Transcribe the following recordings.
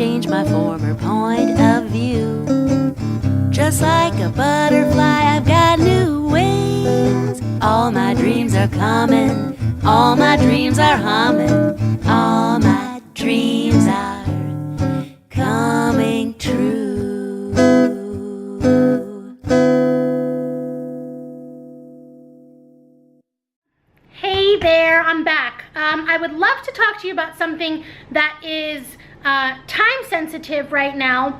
change my former point of view. Just like a butterfly, I've got new wings. All my dreams are coming, all my dreams are humming, all my dreams are coming true. Hey there, I'm back. I would love to talk to you about something that is time sensitive right now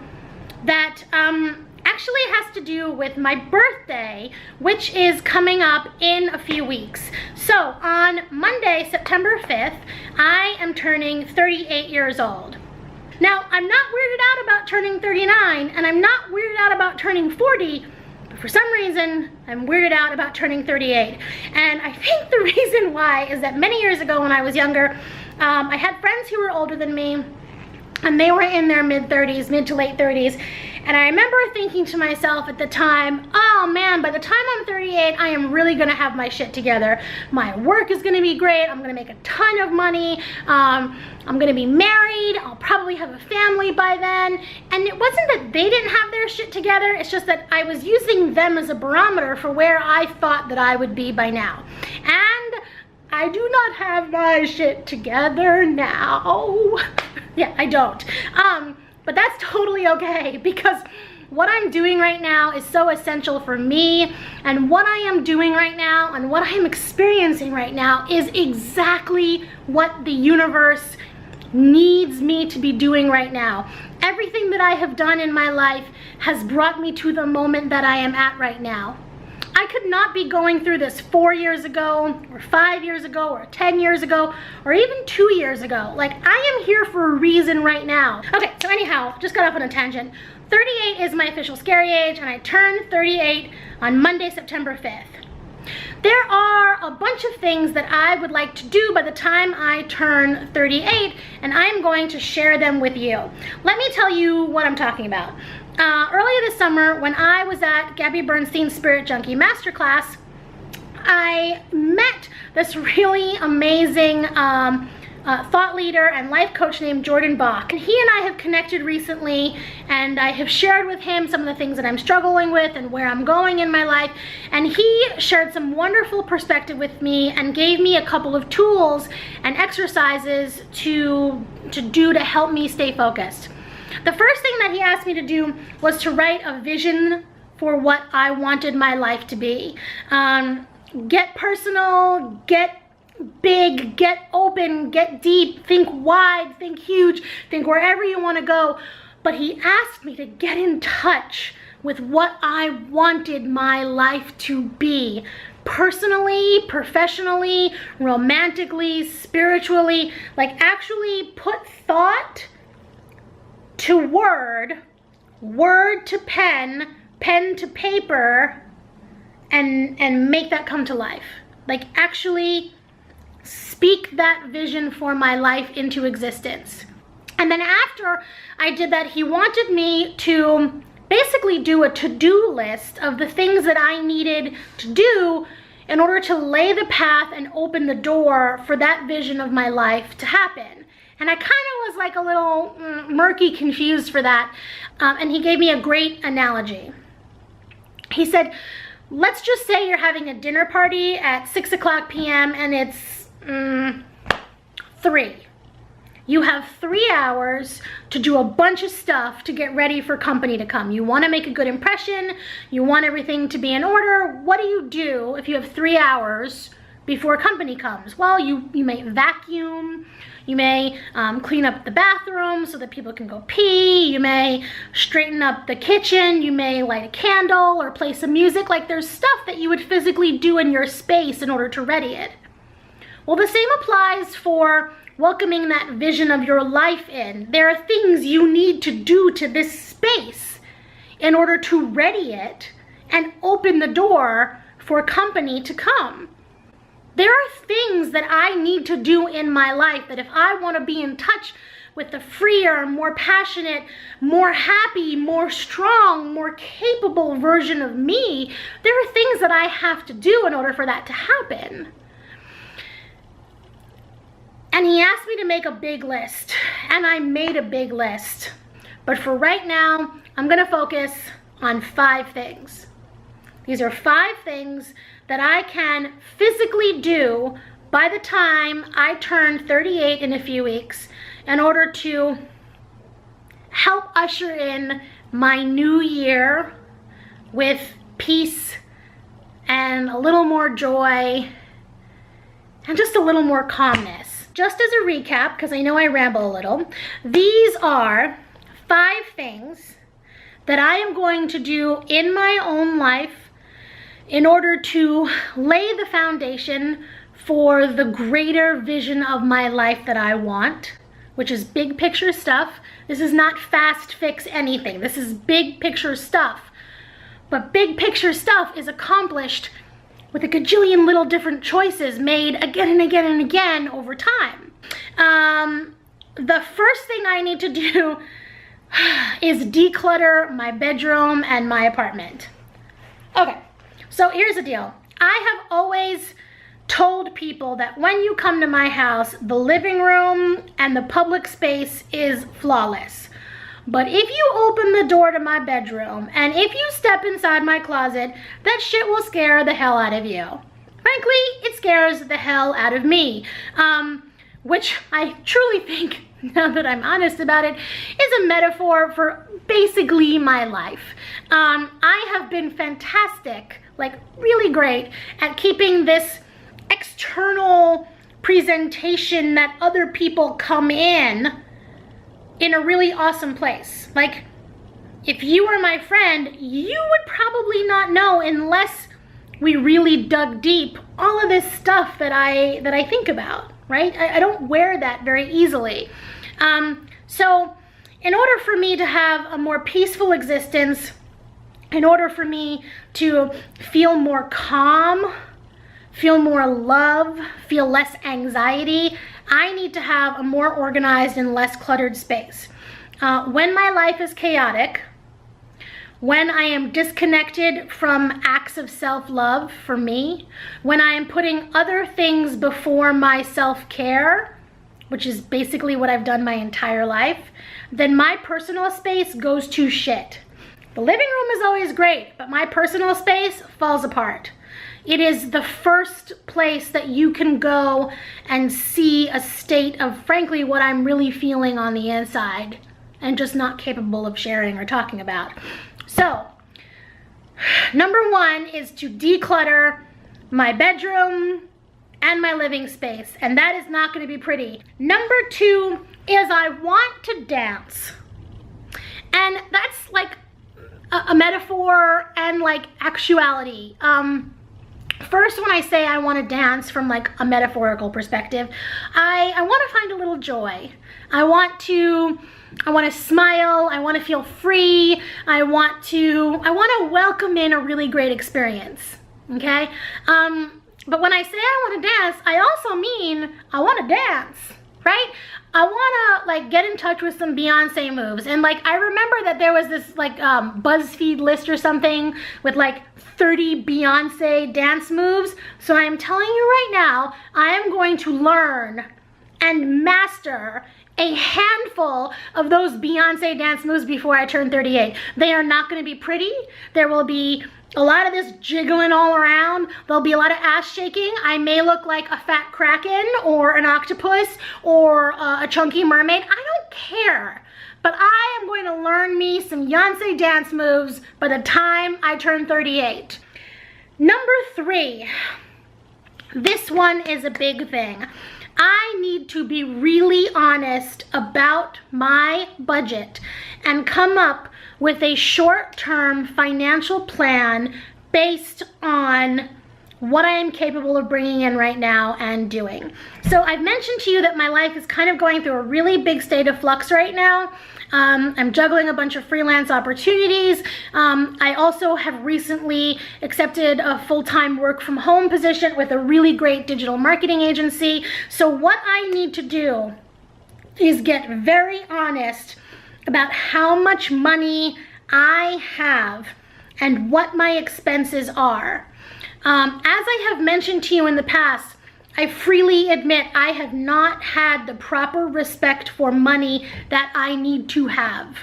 that actually has to do with my birthday, which is coming up in a few weeks. So on Monday, September 5th, I am turning 38 years old. Now, I'm not weirded out about turning 39, and I'm not weirded out about turning 40, but for some reason, I'm weirded out about turning 38. And I think the reason why is that many years ago when I was younger, I had friends who were older than me, and they were in their mid-30s, mid to late 30s. And I remember thinking to myself at the time, oh man, by the time I'm 38, I am really gonna have my shit together. My work is gonna be great, I'm gonna make a ton of money, I'm gonna be married, I'll probably have a family by then. And it wasn't that they didn't have their shit together, it's just that I was using them as a barometer for where I thought that I would be by now. And I do not have my shit together now. Yeah, I don't. But that's totally okay, because what I'm doing right now is so essential for me, and what I am doing right now and what I am experiencing right now is exactly what the universe needs me to be doing right now. Everything that I have done in my life has brought me to the moment that I am at right now. I could not be going through this 4 years ago, or 5 years ago, or 10 years ago, or even 2 years ago. Like, I am here for a reason right now. Okay, so anyhow, just got off on a tangent. 38 is my official scary age, and I turn 38 on Monday, September 5th. There are a bunch of things that I would like to do by the time I turn 38, and I'm going to share them with you. Let me tell you what I'm talking about. Earlier this summer, when I was at Gabby Bernstein's Spirit Junkie Masterclass, I met this really amazing thought leader and life coach named Jordan Bach. And he and I have connected recently, and I have shared with him some of the things that I'm struggling with and where I'm going in my life. And he shared some wonderful perspective with me and gave me a couple of tools and exercises to do to help me stay focused. The first thing that he asked me to do was to write a vision for what I wanted my life to be. Get personal, get big, get open, get deep, think wide, think huge, think wherever you want to go. But he asked me to get in touch with what I wanted my life to be. Personally, professionally, romantically, spiritually, like actually put thought to word, word to pen, pen to paper, and make that come to life. Like actually speak that vision for my life into existence. And then after I did that, he wanted me to basically do a to-do list of the things that I needed to do in order to lay the path and open the door for that vision of my life to happen. And I kind of was like a little murky, confused for that. And he gave me a great analogy. He said, let's just say you're having a dinner party at 6:00 p.m. and it's 3. You have 3 hours to do a bunch of stuff to get ready for company to come. You want to make a good impression. You want everything to be in order. What do you do if you have 3 hours before company comes? Well, you may vacuum. You may clean up the bathroom so that people can go pee. You may straighten up the kitchen. You may light a candle or play some music. Like, there's stuff that you would physically do in your space in order to ready it. Well, the same applies for welcoming that vision of your life in. There are things you need to do to this space in order to ready it and open the door for company to come. There are things that I need to do in my life that if I want to be in touch with the freer, more passionate, more happy, more strong, more capable version of me, there are things that I have to do in order for that to happen. And he asked me to make a big list, and I made a big list. But for right now, I'm gonna focus on 5 things. These are 5 things that I can physically do by the time I turn 38 in a few weeks in order to help usher in my new year with peace and a little more joy and just a little more calmness. Just as a recap, because I know I ramble a little, these are 5 things that I am going to do in my own life in order to lay the foundation for the greater vision of my life that I want, which is big picture stuff. This is not fast fix anything. This is big picture stuff. But big picture stuff is accomplished with a gajillion little different choices made again and again and again over time. The first thing I need to do is declutter my bedroom and my apartment. Okay, so here's the deal. I have always told people that when you come to my house, the living room and the public space is flawless. But if you open the door to my bedroom and if you step inside my closet, that shit will scare the hell out of you. Frankly, it scares the hell out of me, which I truly think, now that I'm honest about it, is a metaphor for basically my life. I have been fantastic, like really great, at keeping this external presentation that other people come in a really awesome place. Like, if you were my friend, you would probably not know unless we really dug deep all of this stuff that I think about, right? I don't wear that very easily. So in order for me to have a more peaceful existence, in order for me to feel more calm, feel more love, feel less anxiety, I need to have a more organized and less cluttered space. When my life is chaotic, when I am disconnected from acts of self-love for me, when I am putting other things before my self-care, which is basically what I've done my entire life, then my personal space goes to shit. The living room is always great, but my personal space falls apart. It is the first place that you can go and see a state of, frankly, what I'm really feeling on the inside and just not capable of sharing or talking about. So, number 1 is to declutter my bedroom and my living space, and that is not going to be pretty. Number 2 is I want to dance. And that's like a metaphor and like actuality. First, when I say I want to dance from like a metaphorical perspective, I want to find a little joy. I want to smile. I want to feel free. I want to welcome in a really great experience. Okay? But when I say I want to dance, I also mean I want to dance, right? I want to like get in touch with some Beyonce moves. And like, I remember that there was this like BuzzFeed list or something with like 30 Beyonce dance moves. So I am telling you right now, I am going to learn and master a handful of those Beyonce dance moves before I turn 38. They are not going to be pretty. There will be a lot of this jiggling all around. There'll be a lot of ass shaking. I may look like a fat kraken or an octopus or a chunky mermaid. I don't care. But I am going to learn me some Beyonce dance moves by the time I turn 38. Number 3. This one is a big thing. I need to be really honest about my budget and come up with a short-term financial plan based on what I am capable of bringing in right now and doing. So I've mentioned to you that my life is kind of going through a really big state of flux right now. I'm juggling a bunch of freelance opportunities. I also have recently accepted a full-time work from home position with a really great digital marketing agency. So what I need to do is get very honest about how much money I have and what my expenses are. As I have mentioned to you in the past, I freely admit I have not had the proper respect for money that I need to have.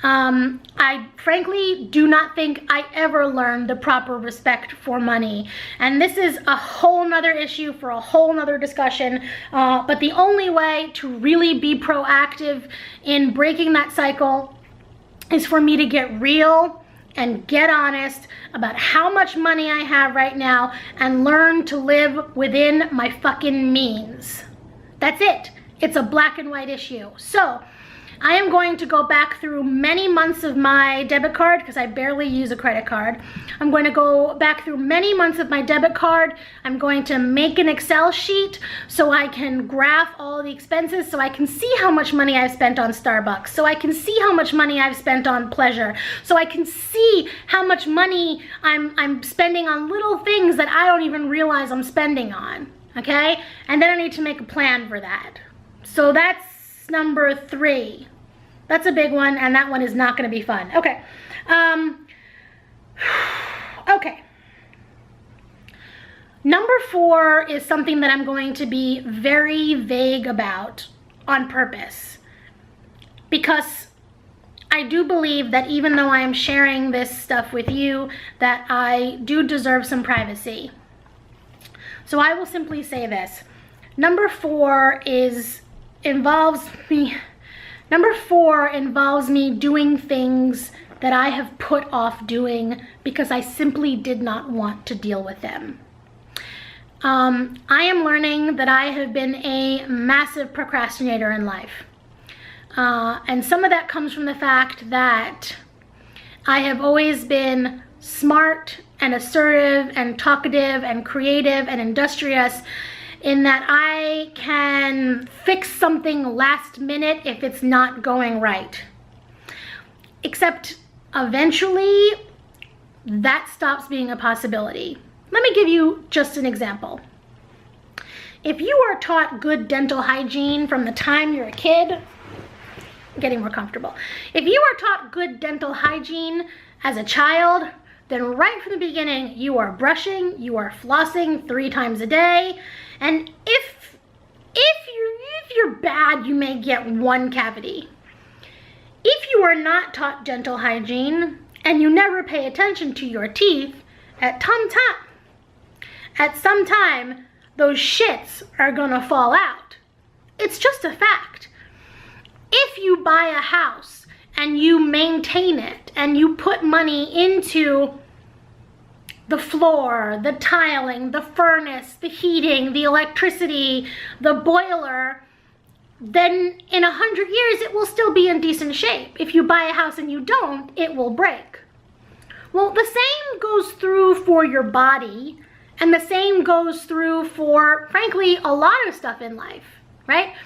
I frankly do not think I ever learned the proper respect for money. And this is a whole nother issue for a whole nother discussion. But the only way to really be proactive in breaking that cycle is for me to get real and get honest about how much money I have right now and learn to live within my fucking means. That's it. It's a black and white issue. So I am going to go back through many months of my debit card because I barely use a credit card. I'm going to go back through many months of my debit card. I'm going to make an Excel sheet so I can graph all the expenses, so I can see how much money I've spent on Starbucks, so I can see how much money I've spent on pleasure, so I can see how much money I'm spending on little things that I don't even realize I'm spending on, okay? And then I need to make a plan for that. So that's number 3. That's a big one, and that one is not going to be fun. Okay. Okay. Number 4 is something that I'm going to be very vague about on purpose, because I do believe that even though I am sharing this stuff with you, that I do deserve some privacy. So I will simply say this. Number 4 involves me doing things that I have put off doing because I simply did not want to deal with them. I am learning that I have been a massive procrastinator in life. And some of that comes from the fact that I have always been smart and assertive and talkative and creative and industrious, in that I can fix something last minute if it's not going right. Except eventually that stops being a possibility. Let me give you just an example. If you are taught good dental hygiene from the time you're a kid, I'm getting more comfortable. If you are taught good dental hygiene as a child, then right from the beginning, you are brushing, you are flossing 3 times a day. And if you're bad, you may get 1 cavity. If you are not taught dental hygiene and you never pay attention to your teeth, at some time, those shits are gonna fall out. It's just a fact. If you buy a house and you maintain it and you put money into the floor, the tiling, the furnace, the heating, the electricity, the boiler, then in 100 years it will still be in decent shape. If you buy a house and you don't, it will break. Well, the same goes through for your body, and the same goes through for, frankly, a lot of stuff in life, right?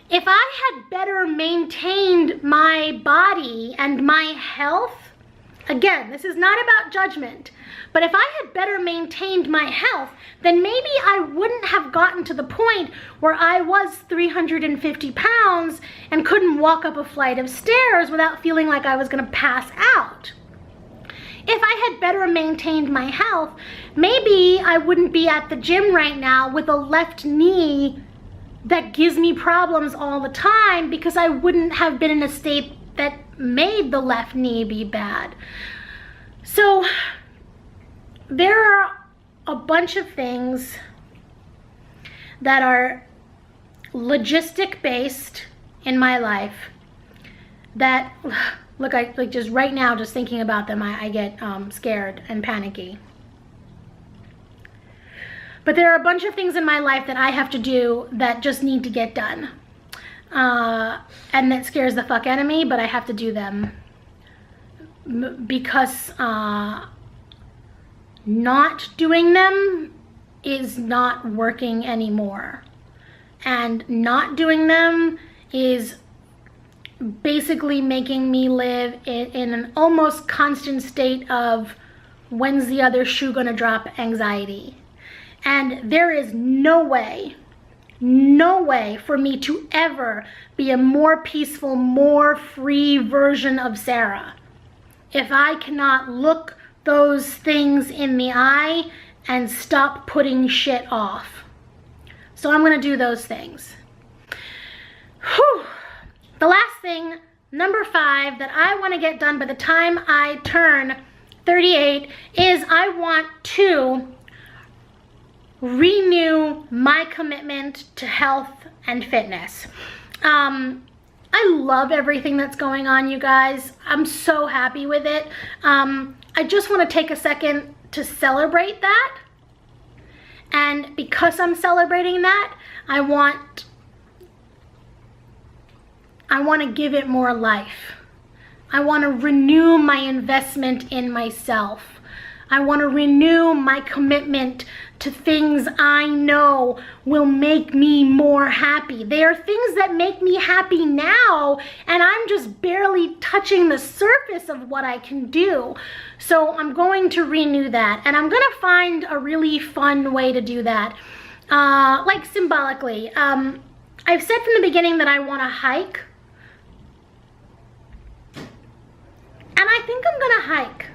If I had better maintained my body and my health, again, this is not about judgment, but if I had better maintained my health, then maybe I wouldn't have gotten to the point where I was 350 pounds and couldn't walk up a flight of stairs without feeling like I was gonna pass out. If I had better maintained my health, maybe I wouldn't be at the gym right now with a left knee that gives me problems all the time, because I wouldn't have been in a state that made the left knee be bad. So there are a bunch of things that are logistic based in my life that, look, like just right now, just thinking about them, I get scared and panicky. But there are a bunch of things in my life that I have to do that just need to get done. And that scares the fuck out of me, but I have to do them because not doing them is not working anymore. And not doing them is basically making me live in an almost constant state of when's the other shoe gonna drop anxiety. And there is no way for me to ever be a more peaceful, more free version of Sarah if I cannot look those things in the eye and stop putting shit off. So I'm gonna do those things. Whew. The last thing, number 5, that I want to get done by the time I turn 38 is I want to renew my commitment to health and fitness. I love everything that's going on, you guys. I'm so happy with it. I just want to take a second to celebrate that. And because I'm celebrating that, I want to give it more life. I want to renew my investment in myself. I want to renew my commitment to things I know will make me more happy. They are things that make me happy now, and I'm just barely touching the surface of what I can do. So I'm going to renew that, and I'm going to find a really fun way to do that. Like symbolically. I've said from the beginning that I want to hike. And I think I'm gonna hike.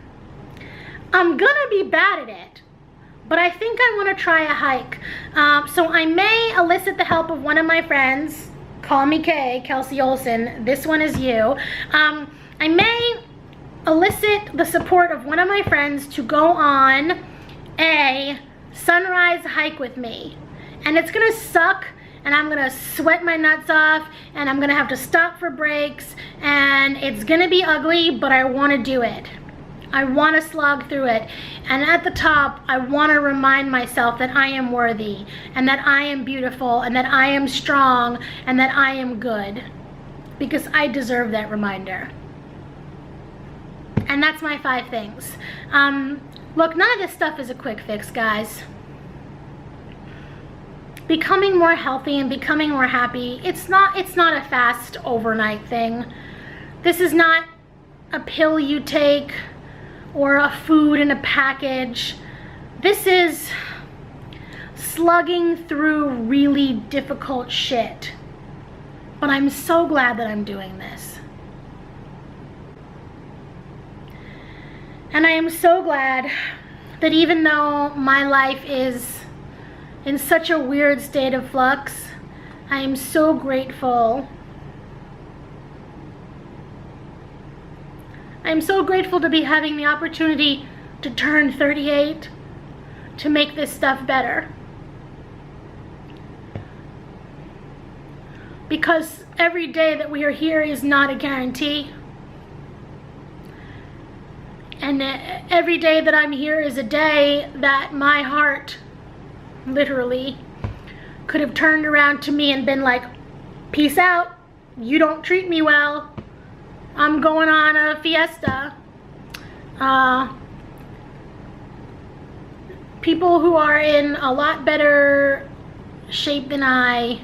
I'm gonna be bad at it, but I think I wanna try a hike. So I may elicit the help of one of my friends. Call me Kay, Kelsey Olson. This one is you. I may elicit the support of one of my friends to go on a sunrise hike with me. And it's gonna suck, and I'm gonna sweat my nuts off, and I'm gonna have to stop for breaks, and it's gonna be ugly, but I wanna do it. I wanna slog through it. And at the top, I wanna remind myself that I am worthy, and that I am beautiful, and that I am strong, and that I am good. Because I deserve that reminder. And that's my 5 things. Look, none of this stuff is a quick fix, guys. Becoming more healthy and becoming more happy, it's not a fast overnight thing. This is not a pill you take or a food in a package. This is slugging through really difficult shit. But I'm so glad that I'm doing this. And I am so glad that even though my life is in such a weird state of flux, I am so grateful. I'm so grateful to be having the opportunity to turn 38, to make this stuff better. Because every day that we are here is not a guarantee. And every day that I'm here is a day that my heart literally could have turned around to me and been like, peace out, you don't treat me well, I'm going on a fiesta. People who are in a lot better shape than I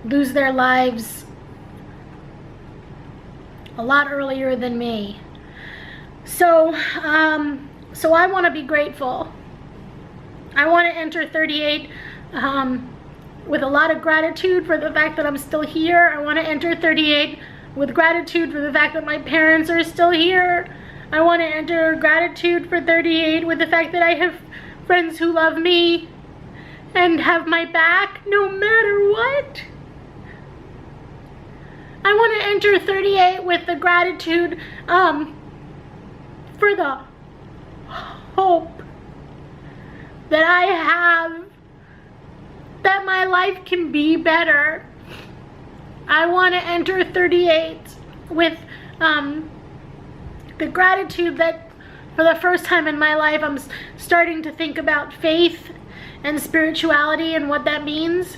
lose their lives a lot earlier than me. So I want to be grateful. I want to enter 38 with a lot of gratitude for the fact that I'm still here. I want to enter 38 with gratitude for the fact that my parents are still here. I want to enter gratitude for 38 with the fact that I have friends who love me and have my back no matter what. I want to enter 38 with the gratitude for the hope that I have that my life can be better. I want to enter 38 with the gratitude that for the first time in my life I'm starting to think about faith and spirituality and what that means.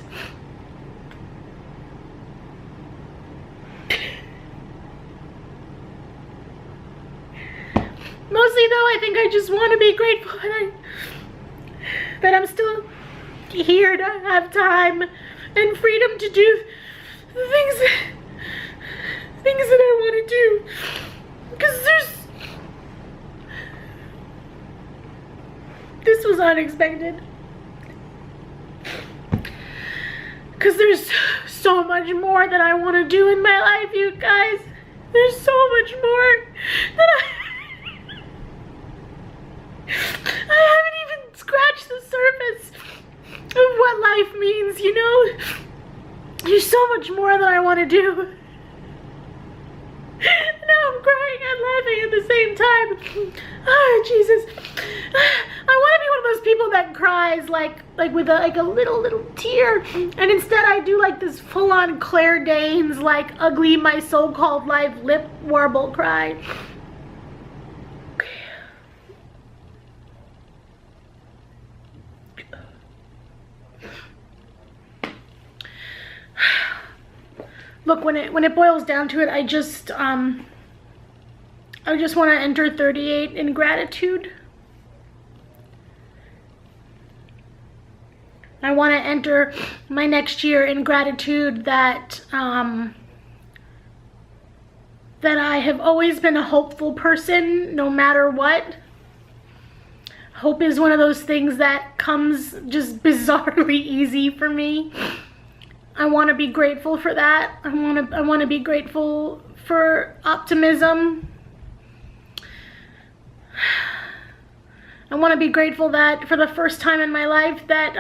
Mostly though, I think I just want to be grateful that I'm still here to have time and freedom to do the things that I want to do. Because this was unexpected. Because there's so much more that I want to do in my life, you guys. There's so much more that I haven't even scratched the surface. what life means, you know? There's so much more that I want to do. Now I'm crying and laughing at the same time. Oh, Jesus. I want to be one of those people that cries like with a little tear. And instead I do like this full-on Claire Danes, like ugly my so-called life lip warble cry. Look, when it boils down to it, I just want to enter 38 in gratitude. I want to enter my next year in gratitude that that I have always been a hopeful person, no matter what. Hope is one of those things that comes just bizarrely easy for me. I want to be grateful for that. I want to be grateful for optimism. I want to be grateful that for the first time in my life that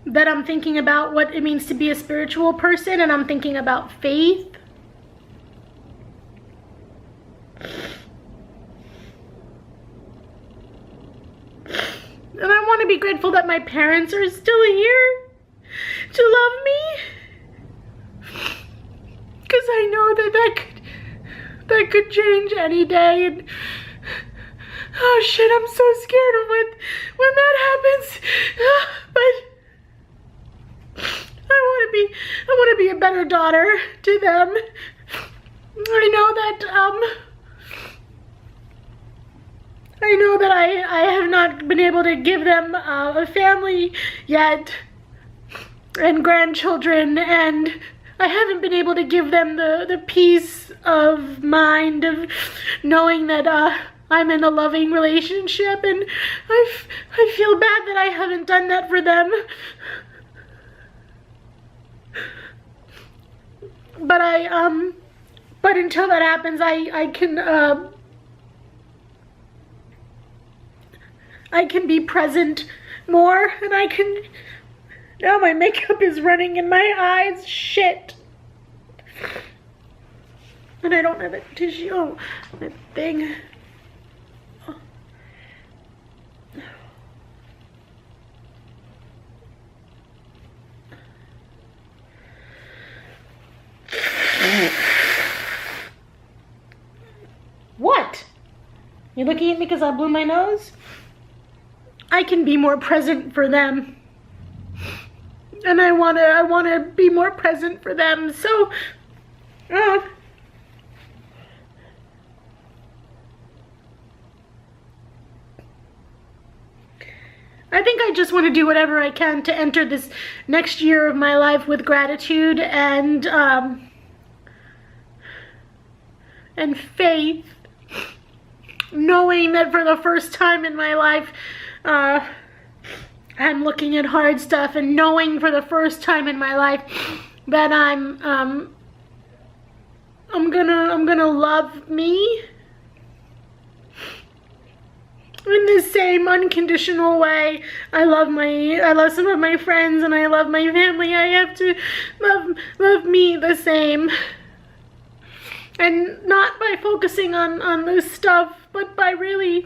that I'm thinking about what it means to be a spiritual person, and I'm thinking about faith. And I want to be grateful that my parents are still here to love me, because I know that could change any day. And oh shit, I'm so scared of when that happens. But I want to be a better daughter to them. I know that I have not been able to give them a family yet, and grandchildren, and I haven't been able to give them the peace of mind of knowing that I'm in a loving relationship, and I feel bad that I haven't done that for them. But until that happens, I can be present more, and I can. Now my makeup is running in my eyes. Shit. And I don't have a tissue. Oh, that thing. Oh. What? You looking at me because I blew my nose? I can be more present for them. And I wanna be more present for them. So I think I just want to do whatever I can to enter this next year of my life with gratitude and faith, knowing that for the first time in my life I'm looking at hard stuff, and knowing for the first time in my life that I'm gonna love me in the same unconditional way I love some of my friends, and I love my family. I have to love me the same, and not by focusing on this stuff, but by really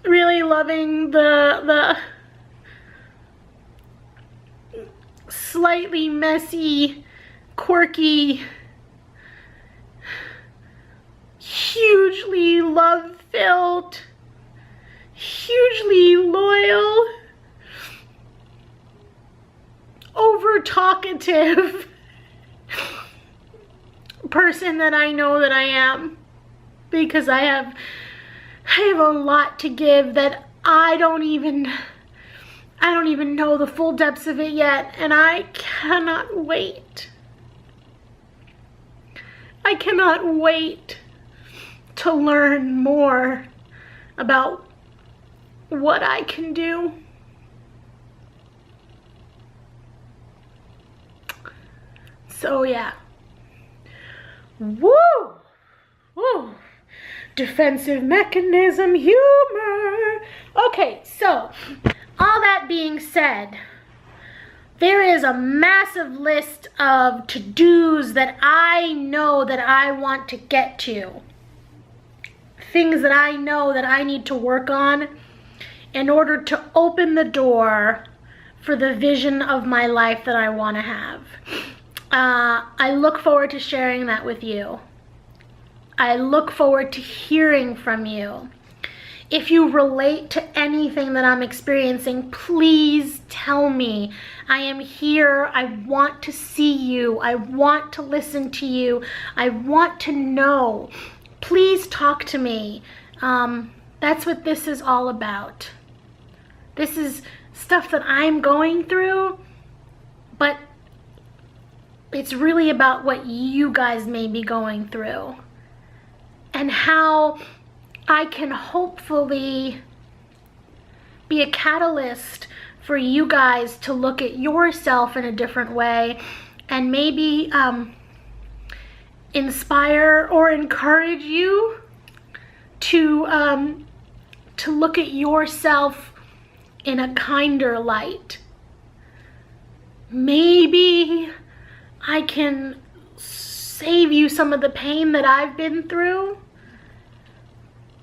really loving the slightly messy, quirky, hugely love-filled, hugely loyal, over-talkative person that I know that I am, because I have a lot to give that I don't even know the full depths of it yet, and I cannot wait. I cannot wait to learn more about what I can do. So yeah. Woo! Woo! Defensive mechanism humor. Okay, so all that being said, there is a massive list of to-dos that I know that I want to get to. Things that I know that I need to work on in order to open the door for the vision of my life that I want to have. I look forward to sharing that with you. I look forward to hearing from you. If you relate to anything that I'm experiencing, please tell me. I am here. I want to see you. I want to listen to you. I want to know. Please talk to me. That's what this is all about. This is stuff that I'm going through, but it's really about what you guys may be going through and how I can hopefully be a catalyst for you guys to look at yourself in a different way and maybe inspire or encourage you to look at yourself in a kinder light. Maybe I can save you some of the pain that I've been through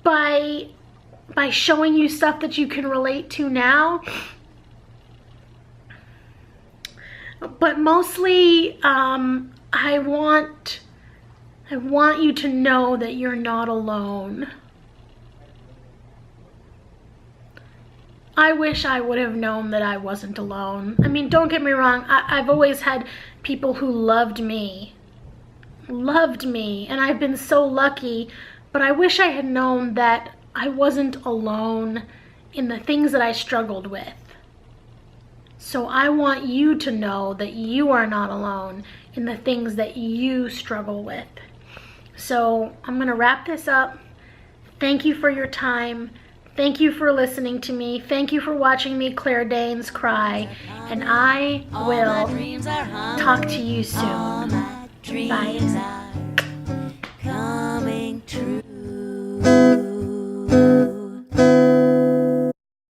by showing you stuff that you can relate to now. But mostly, I want you to know that you're not alone. I wish I would have known that I wasn't alone. I mean, don't get me wrong, I've always had people who loved me, and I've been so lucky, but I wish I had known that I wasn't alone in the things that I struggled with. So I want you to know that you are not alone in the things that you struggle with. So I'm gonna wrap this up. Thank you for your time. Thank you for listening to me. Thank you for watching me, Claire Danes, cry. And I will talk to you soon. Bye.